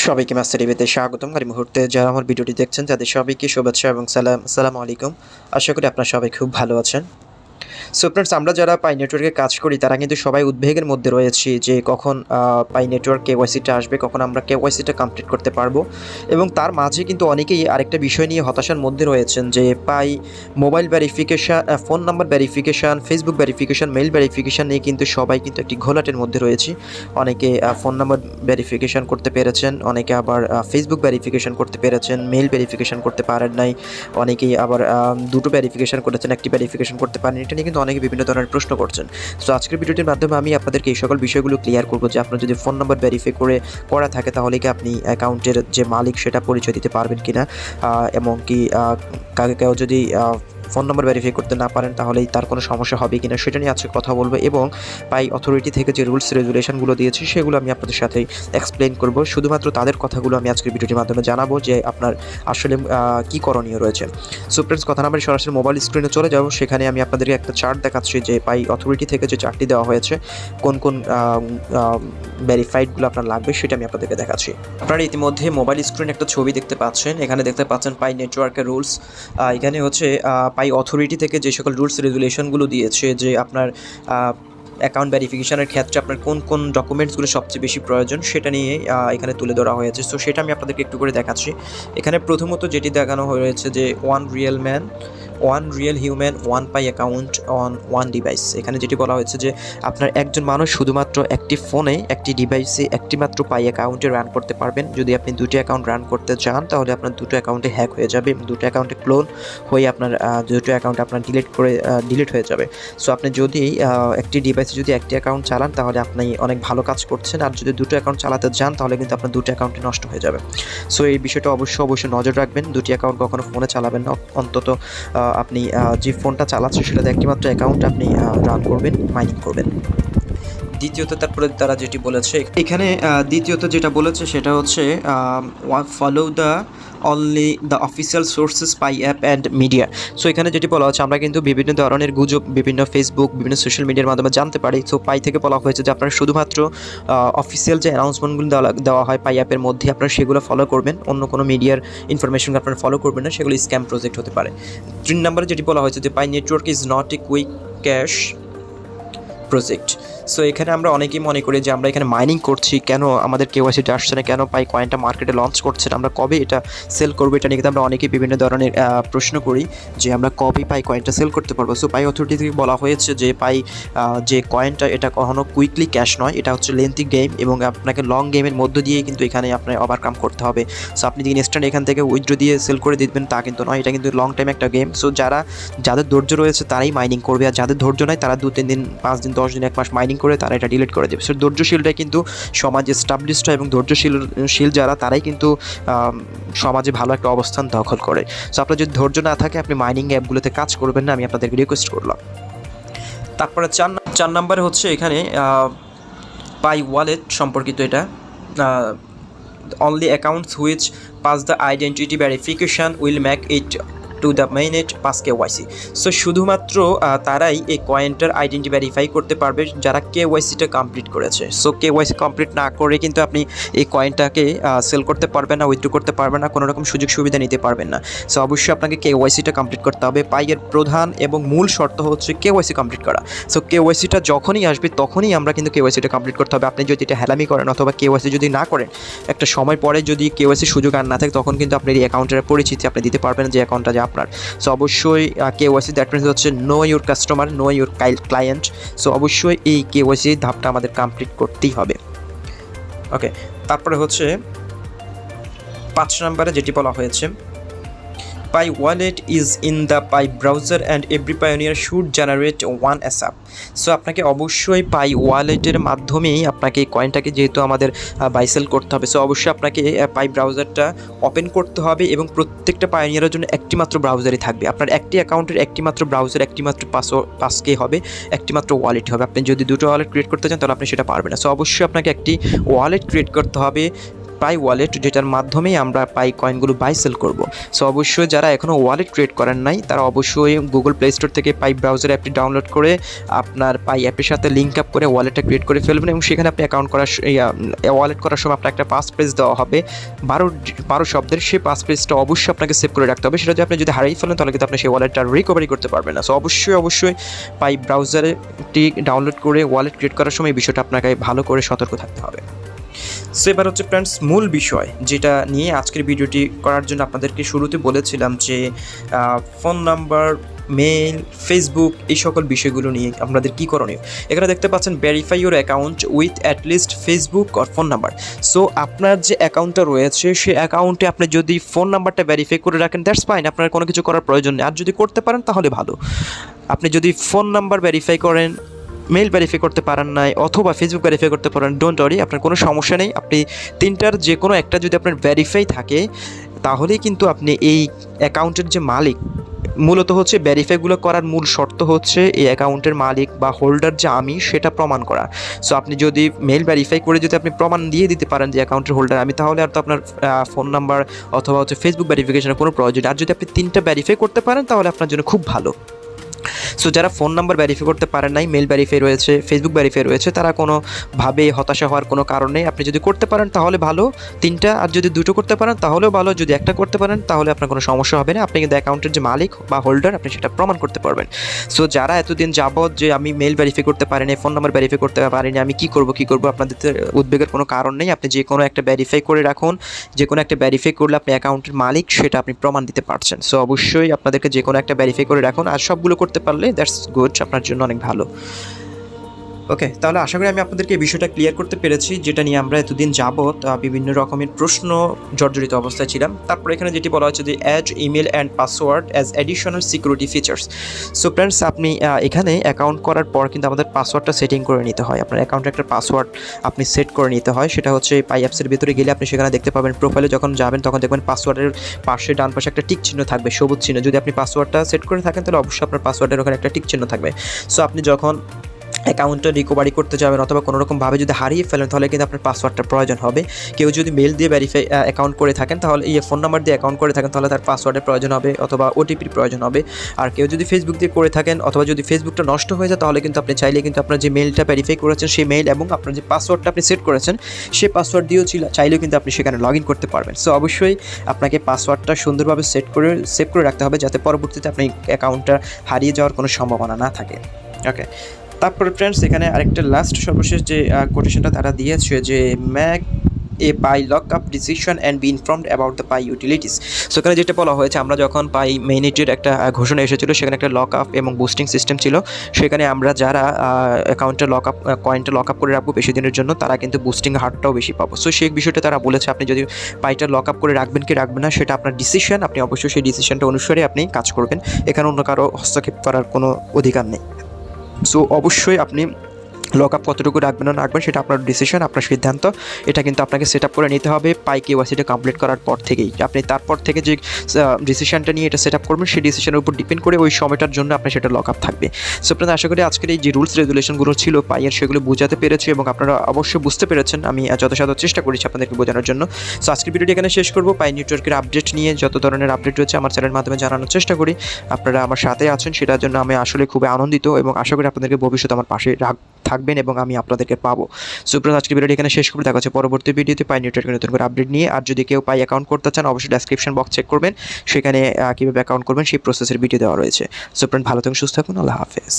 সবাইকে মাস্টারটিভিতে স্বাগতম। এই মুহূর্তে যারা আমার ভিডিওটি দেখছেন তাদের সবাইকে শুভেচ্ছা এবং সালাম। আসসালামু আলাইকুম। আশা করি আপনারা সবাই খুব ভালো আছেন। সো ফ্রেন্ডস, আমরা যারা পাই নেটওয়ার্কে কাজ করি তারা কিন্তু সবাই উদ্বেগের মধ্যে রয়েছি যে কখন পাই নেটওয়ার্ক কেওয়াইসিটা আসবে, কখন আমরা কেওয়াইসিটা কমপ্লিট করতে পারবো। এবং তার মাঝে কিন্তু অনেকেই আরেকটা বিষয় নিয়ে হতাশার মধ্যে রয়েছেন যে Pi mobile verification, phone number verification, Facebook verification, mail verification নিয়ে কিন্তু সবাই কিন্তু একটি ঘোলাটের মধ্যে রয়েছি। অনেকে ফোন নাম্বার ভেরিফিকেশান করতে পেরেছেন, অনেকে আবার ফেসবুক ভেরিফিকেশান করতে পেরেছেন, মেইল ভেরিফিকেশান করতে পারেন নাই, অনেকেই আবার দুটো ভেরিফিকেশান করেছেন, একটি ভেরিফিকেশান করতে পারেন। এটা নিয়ে কিন্তু অনেকে বিভিন্ন ধরনের প্রশ্ন করছেন। সো আজকের ভিডিওটির মাধ্যমে আমি আপনাদেরকে এই সকল বিষয়গুলো ক্লিয়ার করব যে আপনার যদি ফোন নাম্বার ভেরিফাই করা থাকে তাহলে কি আপনি অ্যাকাউন্টের যে মালিক সেটা পরিচয় দিতে পারবেন কিনা, এবং কি কেউ যদি ফোন নাম্বার ভেরিফাই করতে না পারেন তাহলেই তার কোনো সমস্যা হবে কিনা সেটা নিয়ে আজকে কথা বলবো। এবং পাই অথরিটি থেকে যে রুলস রেগুলেশনগুলো দিয়েছি সেগুলো আমি আপনাদের সাথে এক্সপ্লেন করব। শুধুমাত্র তাদের কথাগুলো আমি আজকের ভিডিওটির মাধ্যমে জানাবো যে আপনার আসলে কী করণীয় রয়েছে। সো ফ্রেন্ডস, কথা না বলে সরাসরি মোবাইল স্ক্রিনে চলে যাব। সেখানে আমি আপনাদেরকে একটা চার্ট দেখাচ্ছি যে পাই অথরিটি থেকে যে চার্টটি দেওয়া হয়েছে কোন কোন ভেরিফাইডগুলো আপনার লাগবে সেটা আমি আপনাদেরকে দেখাচ্ছি। আপনারা ইতিমধ্যে মোবাইল স্ক্রিনে একটা ছবি দেখতে পাচ্ছেন। এখানে দেখতে পাচ্ছেন পাই নেটওয়ার্কের রুলস। এখানে হচ্ছে পাই অথরিটি থেকে যে সকল রুলস রেগুলেশনগুলো দিয়েছে যে আপনার অ্যাকাউন্ট ভেরিফিকেশনের ক্ষেত্রে আপনার কোন কোন ডকুমেন্টসগুলো সবচেয়ে বেশি প্রয়োজন সেটা নিয়ে এখানে তুলে ধরা হয়েছে। সো সেটা আমি আপনাদেরকে একটু করে দেখাচ্ছি। এখানে প্রথমত যেটি দেখানো হয়েছে যে one real human one pi account on one device. এখানে যেটি বলা হয়েছে যে আপনার একজন মানুষ শুধুমাত্র একটি ফোনে একটি ডিভাইসে একটি মাত্র পাই অ্যাকাউন্টে রান করতে পারবেন। যদি আপনি দুটি অ্যাকাউন্ট রান করতে চান তাহলে আপনার দুটো অ্যাকাউন্টে হ্যাক হয়ে যাবে এবং দুটো অ্যাকাউন্টে ক্লোন হয়ে আপনার দুটো অ্যাকাউন্ট আপনার ডিলিট হয়ে যাবে। সো আপনি যদি একটি ডিভাইসে যদি একটি অ্যাকাউন্ট চালান তাহলে আপনি অনেক ভালো কাজ করছেন, আর যদি দুটো অ্যাকাউন্ট চালাতে যান তাহলে কিন্তু আপনার দুটো অ্যাকাউন্টে নষ্ট হয়ে যাবে। সো এই বিষয়টা অবশ্যই নজর রাখবেন। দুটি অ্যাকাউন্ট কখনো ফোনে চালাবেন না। অন্তত আপনি যে ফোনটা চালাচ্ছেন সেটাতে একটিমাত্র অ্যাকাউন্ট আপনি রান করবেন, মাইনিং করবেন। দ্বিতীয়ত তারপরে তারা যেটি বলেছে এখানে, দ্বিতীয়ত যেটা বলেছে সেটা হচ্ছে follow only the official sources pi app and media. So এখানে যেটি বলা হচ্ছে আমরা কিন্তু বিভিন্ন ধরনের গুজব বিভিন্ন ফেসবুক বিভিন্ন সোশ্যাল মিডিয়ার মাধ্যমে জানতে পারি। সো পাই থেকে বলা হয়েছে যে আপনারা শুধুমাত্র অফিসিয়াল যে অ্যানাউন্সমেন্টগুলো দেওয়া হয় পাই অ্যাপের মধ্যে আপনারা সেগুলো ফলো করবেন, অন্য কোনো মিডিয়ার ইনফরমেশন আপনারা ফলো করবেন না, সেগুলো স্ক্যাম প্রজেক্ট হতে পারে। 3 নম্বরে যেটি বলা হয়েছে যে Pi network is not a quick cash project. So এখানে আমরা অনেকেই মনে করি যে আমরা এখানে মাইনিং করছি, কেন আমাদের কেওয়াইসিটা আসছে না, কেন পাই কয়েনটা মার্কেটে লঞ্চ করছে না, আমরা কবে এটা সেল করবো, এটা নিয়ে কিন্তু আমরা অনেকেই বিভিন্ন ধরনের প্রশ্ন করি যে আমরা কবে পাই কয়েনটা সেল করতে পারবো। সো পাই অথরিটি থেকে বলা হয়েছে যে পাই যে কয়েনটা এটা কখনো কুইকলি ক্যাশ নয়, এটা হচ্ছে লেন্থি গেম এবং আপনাকে লং গেমের মধ্য দিয়ে কিন্তু এখানে আপনার ওভারকাম করতে হবে। সো আপনি যদি ইনস্ট্যান্ট এখান থেকে উইথড্র দিয়ে সেল করে দিবেন তা কিন্তু নয়, এটা কিন্তু লং টাইম একটা গেম। সো যাদের ধৈর্য রয়েছে তারাই মাইনিং করবে, আর যাদের ধৈর্য নয় তারা 2-3 দিন 5 দিন 10 দিন 1 মাস মাইনিং করে তারা এটা ডিলিট করে দেবে। সো ধৈর্যশীলটাই কিন্তু সমাজে এস্টাবলিশড হয় এবং ধৈর্যশীল যারা তারাই কিন্তু সমাজে ভালো একটা অবস্থান দখল করে। সো আপনার যদি ধৈর্য না থাকে আপনি মাইনিং অ্যাপগুলোতে কাজ করবেন না, আমি আপনাদেরকে রিকোয়েস্ট করলাম। তারপরে 4 নম্বরে হচ্ছে এখানে পাই ওয়ালেট সম্পর্কিত। এটা only accounts which pass the identity verification will make it to the mainnet pass KYC. So শুধুমাত্র তারাই এই কয়েনটার আইডেন্টি ভেরিফাই করতে পারবে যারা কেওয়াইসিটা কমপ্লিট করেছে। সো কেওয়াইসি কমপ্লিট না করে কিন্তু আপনি এই কয়েনটাকে সেল করতে পারবেন না, উইথড্র করতে পারবেন না, কোনো রকম সুযোগ সুবিধা নিতে পারবেন না। সো অবশ্যই আপনাকে কেওয়াইসিটা কমপ্লিট করতে হবে। পাইয়ের প্রধান এবং মূল শর্ত হচ্ছে কেওয়াইসি কমপ্লিট করা। সো কেওয়াইসিটা যখনই আসবে তখনই আমরা কিন্তু কেওয়াইসিটা কমপ্লিট করতে হবে। আপনি যদি এটা হেলামি করেন অথবা কেওয়াইসি যদি না করেন, একটা সময় পরে যদি কেওয়াইসির সুযোগ আর না থাকে তখন কিন্তু আপনার এই অ্যাকাউন্টের পরিচিতি আপনি দিতে পারবেন যে অ্যাকাউন্টটা যে আপনার। সো অবশ্যই কেওয়াইসি দ্যাট মিনস হচ্ছে no your customer no your client. So অবশ্যই এই কেওয়াইসি ধাপটা আমাদের কমপ্লিট করতেই হবে। ওকে, তারপরে হচ্ছে 5 নম্বরে যেটি বলা হয়েছে পাই wallet is in the pi browser and every pioneer should generate one app. So আপনাকে অবশ্যই পাই ওয়ালেটের মাধ্যমেই আপনাকে এই কয়েনটাকে যেহেতু আমাদের বাই সেল করতে হবে, সো অবশ্যই আপনাকে পাই ব্রাউজারটা ওপেন করতে হবে এবং প্রত্যেকটা পায়োনিয়ারের জন্য একটি মাত্র ব্রাউজারই থাকবে। আপনার একটি অ্যাকাউন্টের একটি মাত্র ব্রাউজার, একটি মাত্র পাসকে হবে, একটি মাত্র ওয়ালেট হবে। আপনি যদি দুটো ওয়ালেট ক্রিয়েট করতে চান তাহলে আপনি সেটা পারবেন না। সো অবশ্যই আপনাকে একটি ওয়ালেট ক্রিয়েট করতে হবে পাই ওয়ালেট, যেটার মাধ্যমেই আমরা পাই কয়েনগুলো বাই সেল করব। সো অবশ্যই যারা এখনও ওয়ালেট ক্রিয়েট করেন নাই তারা অবশ্যই গুগল প্লে স্টোর থেকে পাই ব্রাউজার অ্যাপটি ডাউনলোড করে আপনার পাই অ্যাপের সাথে লিঙ্ক আপ করে ওয়ালেটটা ক্রিয়েট করে ফেলবেন এবং সেখানে আপনি অ্যাকাউন্ট করার ওয়ালেট করার সময় আপনার একটা পাস ফ্রেজ দেওয়া হবে 12 শব্দের। সেই পাস ফ্রেজটা অবশ্যই আপনাকে সেভ করে রাখতে হবে। সেটা যদি আপনি হারিয়ে ফেলেন তাহলে কিন্তু আপনি সেই ওয়ালেটটা রিকভারি করতে পারবেন না। সো অবশ্যই পাই ব্রাউজারটি ডাউনলোড করে ওয়ালেট ক্রিয়েট করার সময় এই বিষয়টা আপনাকে ভালো করে সতর্ক থাকতে হবে। সো এবার হচ্ছে ফ্রেন্ডস মূল বিষয়, যেটা নিয়ে আজকের ভিডিওটি করার জন্য আপনাদেরকে শুরুতে বলেছিলাম যে ফোন নাম্বার, মেইল, ফেসবুক, এই সকল বিষয়গুলো নিয়ে আপনাদের কী করণীয়। এখানে দেখতে পাচ্ছেন verify your account with at least Facebook or phone number. So আপনার যে অ্যাকাউন্টটা রয়েছে সেই অ্যাকাউন্টে আপনি যদি ফোন নাম্বারটা ভেরিফাই করে রাখেন দ্যাটস ফাইন, আপনার কোনো কিছু করার প্রয়োজন নেই। আর যদি করতে পারেন তাহলে ভালো। আপনি যদি ফোন নাম্বার ভেরিফাই করেন, মেইল ভেরিফাই করতে পারেন নাই অথবা ফেসবুক ভেরিফাই করতে পারেন, ডোন্ট ওয়ারি, আপনার কোনো সমস্যা নেই। আপনি তিনটার যে কোনো একটা যদি আপনার ভেরিফাই থাকে তাহলেই কিন্তু আপনি এই অ্যাকাউন্টের যে মালিক, মূলত হচ্ছে ভেরিফাইগুলো করার মূল শর্ত হচ্ছে এই অ্যাকাউন্টের মালিক বা হোল্ডার যে আমি, সেটা প্রমাণ করা। সো আপনি যদি মেইল ভেরিফাই করে যদি আপনি প্রমাণ দিয়ে দিতে পারেন যে অ্যাকাউন্টের হোল্ডার আমি, তাহলে আর তো আপনার ফোন নাম্বার অথবা হচ্ছে ফেসবুক ভেরিফিকেশনের কোনো প্রয়োজন। আর যদি আপনি তিনটা ভেরিফাই করতে পারেন তাহলে আপনার জন্য খুব ভালো। সো যারা ফোন নাম্বার ভেরিফাই করতে পারেন নাই, মেল ভেরিফাই রয়েছে, ফেসবুক ভেরিফাই রয়েছে, তারা কোনোভাবে হতাশা হওয়ার কোনো কারণ নেই। আপনি যদি করতে পারেন তাহলে ভালো, তিনটা, আর যদি দুটো করতে পারেন তাহলেও ভালো। যদি একটা করতে পারেন তাহলে আপনার কোনো সমস্যা হবে না। আপনি কিন্তু অ্যাকাউন্টের যে মালিক বা হোল্ডার আপনি সেটা প্রমাণ করতে পারবেন। সো যারা এতদিন যাবত যে আমি মেল ভেরিফাই করতে পারিনি, ফোন নাম্বার ভেরিফাই করতে পারিনি, আমি কী করবো আপনাদের উদ্বেগের কোনো কারণ নেই। আপনি যে কোনো একটা ভেরিফাই করে রাখুন, যে কোনো একটা ভেরিফাই করলে আপনি অ্যাকাউন্টের মালিক সেটা আপনি প্রমাণ দিতে পারছেন। সো অবশ্যই আপনাদেরকে যে কোনো একটা ভেরিফাই করে রাখুন, আর সবগুলো করতে পারলে দ্যাটস গুড, আপনার জন্য অনেক ভালো। ওকে, তাহলে আশা করি আমি আপনাদেরকে এই বিষয়টা ক্লিয়ার করতে পেরেছি, যেটা নিয়ে আমরা এতদিন যাবত বিভিন্ন রকমের প্রশ্ন জর্জরিত অবস্থায় ছিলাম। তারপর এখানে যেটি বলা হচ্ছে যে add email and password as additional security features. So friends, আপনি এখানে অ্যাকাউন্ট করার পর কিন্তু আমাদের পাসওয়ার্ডটা সেটিং করে নিতে হয়। আপনার অ্যাকাউন্টে একটা পাসওয়ার্ড আপনি সেট করে নিতে হয়। সেটা হচ্ছে পাই অ্যাপসের ভিতরে গেলে আপনি সেখানে দেখতে পাবেন, প্রোফাইলে যখন যাবেন তখন দেখবেন পাসওয়ার্ডের পাশে ডান পাশে একটা টিক চিহ্ন থাকবে, সবুজ চিহ্ন। যদি আপনি পাসওয়ার্ডটা সেট করে থাকেন তাহলে অবশ্যই আপনার পাসওয়ার্ডের ওখানে একটা টিক চিহ্ন থাকবে। সো আপনি যখন অ্যাকাউন্টটা রিকভারি করতে যাবেন অথবা কোনো রকমভাবে যদি হারিয়ে ফেলেন তাহলে কিন্তু আপনার পাসওয়ার্ডটা প্রয়োজন হবে। কেউ যদি মেল দিয়ে ভেরিফাই অ্যাকাউন্ট করে থাকেন তাহলে ফোন নাম্বার দিয়ে অ্যাকাউন্ট করে থাকেন তাহলে তার পাসওয়ার্ডের প্রয়োজন হবে অথবা ওটিপির প্রয়োজন হবে। আর কেউ যদি ফেসবুক দিয়ে করে থাকেন অথবা যদি ফেসবুকটা নষ্ট হয়ে যায় তাহলে কিন্তু আপনি চাইলে কিন্তু আপনার যে মেলটা ভেরিফাই করেছেন সেই মেল এবং আপনার যে পাসওয়ার্ডটা আপনি সেট করেছেন সেই পাসওয়ার্ড দিয়েও চাইলেও কিন্তু আপনি সেখানে লগ ইন করতে পারবেন। সো অবশ্যই আপনাকে পাসওয়ার্ডটা সুন্দরভাবে সেভ করে রাখতে হবে যাতে পরবর্তীতে আপনি অ্যাকাউন্টটা হারিয়ে যাওয়ার কোনো সম্ভাবনা না থাকে। ওকে, তারপরে ফ্রেন্ডস এখানে আরেকটা লাস্ট সর্বশেষ যে কোটেশনটা তারা দিয়েছে যে Mac A pi lock up decision and B informed about the pi utilities. So এখানে যেটা বলা হয়েছে, আমরা যখন পাই মেইনিটির একটা ঘোষণা এসেছিল সেখানে একটা লক আপ এবং বুস্টিং সিস্টেম ছিল। সেখানে আমরা যারা অ্যাকাউন্টে কয়েনটা লক আপ করে রাখবো বেশি দিনের জন্য তারা কিন্তু বুস্টিং হারটাও বেশি পাবো। সো সেই বিষয়টা তারা বলেছে, আপনি যদি পাইটা লক আপ করে রাখবেন কি রাখবেন না সেটা আপনার ডিসিশন, আপনি অবশ্যই সেই ডিসিশনটা অনুসারে আপনি কাজ করবেন। এখানে অন্য কারো হস্তক্ষেপ করার কোনো অধিকার নেই। সো অবশ্যই আপনি লক আপ কতটুকু রাখবেন না রাখবেন সেটা আপনার ডিসিশন, আপনার সিদ্ধান্ত। এটা কিন্তু আপনাকে সেট আপ করে নিতে হবে পাই কেওয়াইসিটা কমপ্লিট করার পর থেকেই। আপনি তারপর থেকে যে ডিসিশনটা নিয়ে এটা সেট আপ করবেন সেই ডিসিশনের উপর ডিপেন্ড করে ওই সময়টার জন্য আপনার সেটা লক আপ থাকবে। সো আপনারা আশা করি আজকের এই যে রুলস রেগুলেশনগুলো ছিল পাইয়ের সেগুলো বোঝাতে পেরেছি এবং আপনারা অবশ্যই বুঝতে পেরেছেন। আমি যথাসাধ্য চেষ্টা করেছি আপনাদেরকে বোঝানোর জন্য। সো আজকের ভিডিওটি এখানে শেষ করবো। পাই নেটওয়ার্কের আপডেট নিয়ে যত ধরনের আপডেট রয়েছে আমার চ্যানেলের মাধ্যমে জানানোর চেষ্টা করি। আপনারা আমার সাথে আছেন সেটার জন্য আমি আসলে খুবই আনন্দিত এবং আশা করি আপনাদেরকে ভবিষ্যতে আমার পাশে থাকবেন এবং আমি আপনাদেরকে পাবো। সো আজকের ভিডিওটি এখানে শেষ করে দেখা হচ্ছে পরবর্তী ভিডিওতে পাই নেটওয়ার্কের নতুন করে আপডেট নিয়ে। আর যদি কেউ পাই অ্যাকাউন্ট করতে চান অবশ্যই ডেসক্রিপশন বক্স চেক করবেন, সেখানে কীভাবে অ্যাকাউন্ট করবেন সেই প্রসেসের ভিডিও দেওয়া রয়েছে। সো ভালো থাকুন, সুস্থ থাকুন, আল্লাহ হাফেজ।